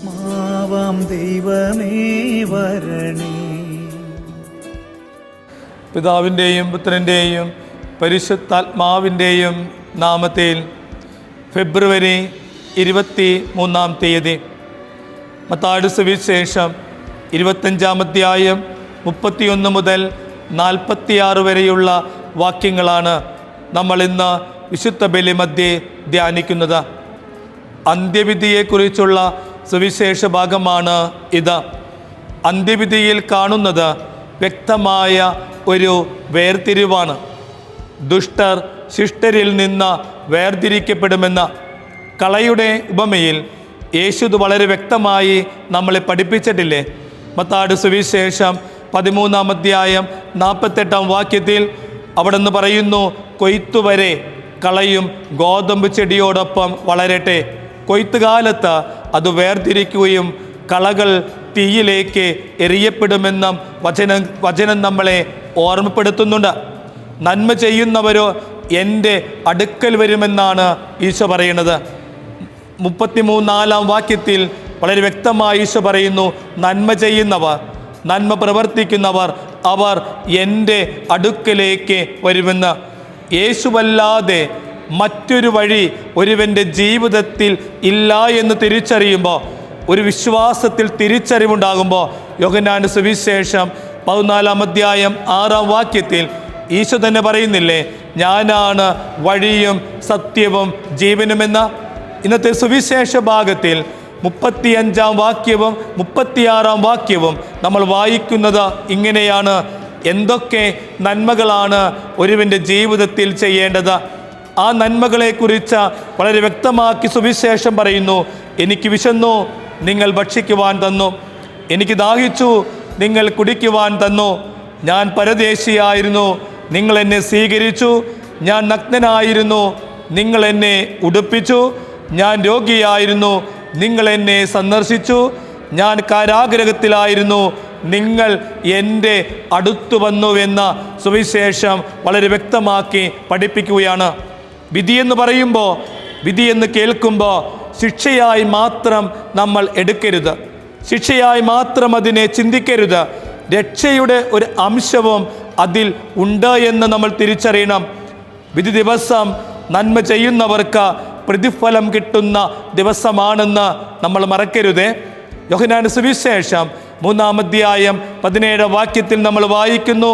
മാവാം ദൈവമേ വരണേ. പിതാവിൻ്റെയും പുത്രൻ്റെയും പരിശുദ്ധാത്മാവിൻ്റെയും നാമത്തിൽ ഫെബ്രുവരി 23 മത്തായിയുടെ സുവിശേഷം 25 അധ്യായം 31 മുതൽ 46 വരെയുള്ള വാക്യങ്ങളാണ് നമ്മൾ ഇന്ന് വിശുദ്ധ ബലി മധ്യേ ധ്യാനിക്കുന്നത്. അന്ത്യവിധിയെക്കുറിച്ചുള്ള സുവിശേഷ ഭാഗമാണ് ഇത്. അന്ത്യവിധിയിൽ കാണുന്നത് വ്യക്തമായ ഒരു വേർതിരിവാണ്. ദുഷ്ടർ ശിഷ്ടരിൽ നിന്ന് വേർതിരിക്കപ്പെടുമെന്ന കളയുടെ ഉപമയിൽ യേശു വളരെ വ്യക്തമായി നമ്മളെ പഠിപ്പിച്ചിട്ടില്ലേ? മത്തായിയുടെ സുവിശേഷം 13 അധ്യായം 48 വാക്യത്തിൽ അവിടെ നിന്ന് പറയുന്നു, കൊയ്ത്തുവരെ കളയും ഗോതമ്പ് ചെടിയോടൊപ്പം വളരട്ടെ. കൊയ്ത്തുകാലത്ത് അത് വേർതിരിക്കുകയും കളകൾ തീയിലേക്ക് എറിയപ്പെടുമെന്നും വചനം നമ്മളെ ഓർമ്മപ്പെടുത്തുന്നുണ്ട്. നന്മ ചെയ്യുന്നവരോ എൻ്റെ അടുക്കൽ വരുമെന്നാണ് ഈശോ പറയുന്നത്. 33 വാക്യത്തിൽ വളരെ വ്യക്തമായി ഈശോ പറയുന്നു, നന്മ ചെയ്യുന്നവർ, നന്മ പ്രവർത്തിക്കുന്നവർ, അവർ എൻ്റെ അടുക്കലേക്ക് വരുമെന്ന്. യേശുവല്ലാതെ മറ്റൊരു വഴി ഒരുവൻ്റെ ജീവിതത്തിൽ ഇല്ല എന്ന് തിരിച്ചറിയുമ്പോൾ, ഒരു വിശ്വാസത്തിൽ തിരിച്ചറിവുണ്ടാകുമ്പോൾ, യോഹന്നാന്റെ സുവിശേഷം 14 അധ്യായം 6 വാക്യത്തിൽ ഈശോ തന്നെ പറയുന്നില്ലേ, ഞാനാണ് വഴിയും സത്യവും ജീവനുമെന്ന. ഇന്നത്തെ സുവിശേഷ ഭാഗത്തിൽ 35 വാക്യവും 36 വാക്യവും നമ്മൾ വായിക്കുന്നത് ഇങ്ങനെയാണ്. എന്തൊക്കെ നന്മകളാണ് ഒരുവൻ്റെ ജീവിതത്തിൽ ചെയ്യേണ്ടത്? ആ നന്മകളെക്കുറിച്ച് വളരെ വ്യക്തമാക്കി സുവിശേഷം പറയുന്നു. എനിക്ക് വിശന്നു, നിങ്ങൾ ഭക്ഷിക്കുവാൻ തന്നു. എനിക്ക് ദാഹിച്ചു, നിങ്ങൾ കുടിക്കുവാൻ തന്നു. ഞാൻ പരദേശിയായിരുന്നു, നിങ്ങൾ എന്നെ സ്വീകരിച്ചു. ഞാൻ നഗ്നനായിരുന്നു, നിങ്ങൾ എന്നെ ഉടുപ്പിച്ചു. ഞാൻ രോഗിയായിരുന്നു, നിങ്ങൾ എന്നെ സന്ദർശിച്ചു. ഞാൻ കാരാഗൃഹത്തിലായിരുന്നു, നിങ്ങൾ എൻ്റെ അടുത്തു വന്നുവെന്ന സുവിശേഷം വളരെ വ്യക്തമാക്കി പഠിപ്പിക്കുകയാണ്. വിധിയെന്ന് പറയുമ്പോൾ, വിധിയെന്ന് കേൾക്കുമ്പോൾ ശിക്ഷയായി മാത്രം നമ്മൾ എടുക്കരുത്, ശിക്ഷയായി മാത്രം അതിനെ ചിന്തിക്കരുത്. രക്ഷയുടെ ഒരു അംശവും അതിൽ ഉണ്ട് എന്ന് നമ്മൾ തിരിച്ചറിയണം. വിധി ദിവസം നന്മ ചെയ്യുന്നവർക്ക് പ്രതിഫലം കിട്ടുന്ന ദിവസമാണെന്ന് നമ്മൾ മറക്കരുതേ. യോഹന്നാന്റെ സുവിശേഷം 3 അധ്യായം 17 വാക്യത്തിൽ നമ്മൾ വായിക്കുന്നു,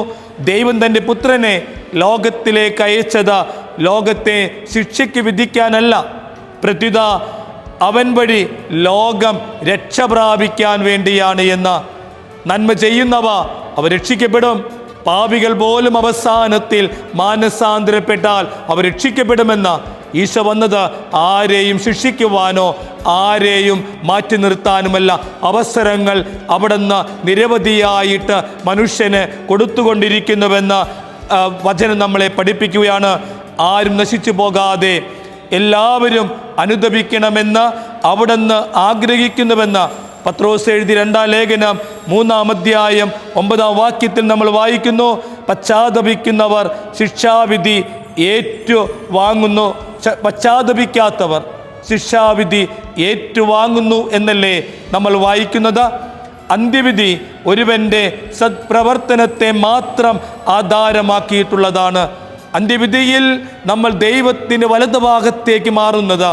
ദൈവം തൻ്റെ പുത്രനെ ലോകത്തിലേക്ക് അയച്ചത് ലോകത്തെ ശിക്ഷയ്ക്ക് വിധിക്കാനല്ല, പ്രത്യുത അവൻ വഴി ലോകം രക്ഷ പ്രാപിക്കാൻ വേണ്ടിയാണ് എന്ന്. നന്മ ചെയ്യുന്നവ അവർ രക്ഷിക്കപ്പെടും. പാപികൾ പോലും അവസാനത്തിൽ മാനസാന്തരപ്പെട്ടാൽ അവർ രക്ഷിക്കപ്പെടുമെന്ന്. ഈശോ വന്നത് ആരെയും ശിക്ഷിക്കുവാനോ ആരെയും മാറ്റി നിർത്താനുമല്ല. അവസരങ്ങൾ അവിടുന്ന് നിരവധിയായിട്ട് മനുഷ്യന് കൊടുത്തുകൊണ്ടിരിക്കുന്നുവെന്ന് വചനം നമ്മളെ പഠിപ്പിക്കുകയാണ്. ആരും നശിച്ചു പോകാതെ എല്ലാവരും അനുദപിക്കണമെന്ന് അവിടുന്ന് ആഗ്രഹിക്കുന്നുവെന്ന് പത്രോസ് എഴുതി 2 ലേഖനം 3 അധ്യായം 9 വാക്യത്തിൽ നമ്മൾ വായിക്കുന്നു, പശ്ചാത്തപിക്കുന്നവർ ശിക്ഷാവിധി ഏറ്റുവാങ്ങുന്നു, പശ്ചാത്തപിക്കാത്തവർ ശിക്ഷാവിധി ഏറ്റുവാങ്ങുന്നു എന്നല്ലേ നമ്മൾ വായിക്കുന്നത്. അന്ത്യവിധി ഒരുവൻ്റെ സത്പ്രവർത്തനത്തെ മാത്രം ആധാരമാക്കിയിട്ടുള്ളതാണ്. അന്ത്യവിധിയിൽ നമ്മൾ ദൈവത്തിൻ്റെ വലതുഭാഗത്തേക്ക് മാറുന്നത്,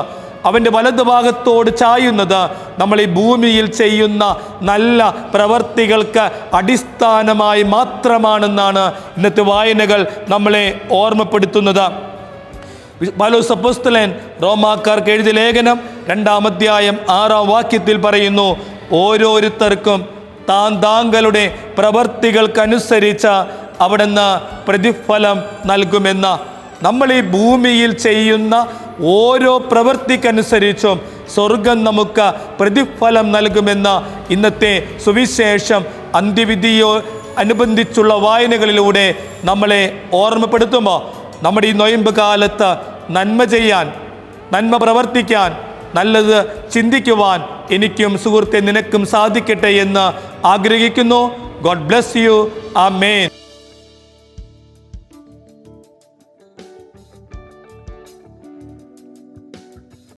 അവൻ്റെ വലതുഭാഗത്തോട് ചായുന്നത് നമ്മൾ ഈ ഭൂമിയിൽ ചെയ്യുന്ന നല്ല പ്രവർത്തികൾക്ക് അടിസ്ഥാനമായി മാത്രമാണെന്നാണ് ഇന്നത്തെ വായനകൾ നമ്മളെ ഓർമ്മപ്പെടുത്തുന്നത്. പൗലോസ് അപ്പോസ്തലൻ റോമാക്കാർക്ക് എഴുതിയ ലേഖനം 2 അധ്യായം 6 വാക്യത്തിൽ പറയുന്നു, ഓരോരുത്തർക്കും താങ്കളുടെ പ്രവർത്തികൾക്കനുസരിച്ച അവിടുന്ന് പ്രതിഫലം നൽകുമെന്ന്. നമ്മൾ ഈ ഭൂമിയിൽ ചെയ്യുന്ന ഓരോ പ്രവൃത്തിക്കനുസരിച്ചും സ്വർഗം നമുക്ക് പ്രതിഫലം നൽകുമെന്ന് ഇന്നത്തെ സുവിശേഷം അന്ത്യവിധിയോ അനുബന്ധിച്ചുള്ള വായനകളിലൂടെ നമ്മളെ ഓർമ്മപ്പെടുത്തുമ്പോൾ, നമ്മുടെ ഈ നൊയമ്പ് കാലത്ത് നന്മ ചെയ്യാൻ, നന്മ പ്രവർത്തിക്കാൻ, നല്ലത് ചിന്തിക്കുവാൻ എനിക്കും സുഹൃത്തെ നിനക്കും സാധിക്കട്ടെ എന്ന് ആഗ്രഹിക്കുന്നു. God bless you. ആമേൻ.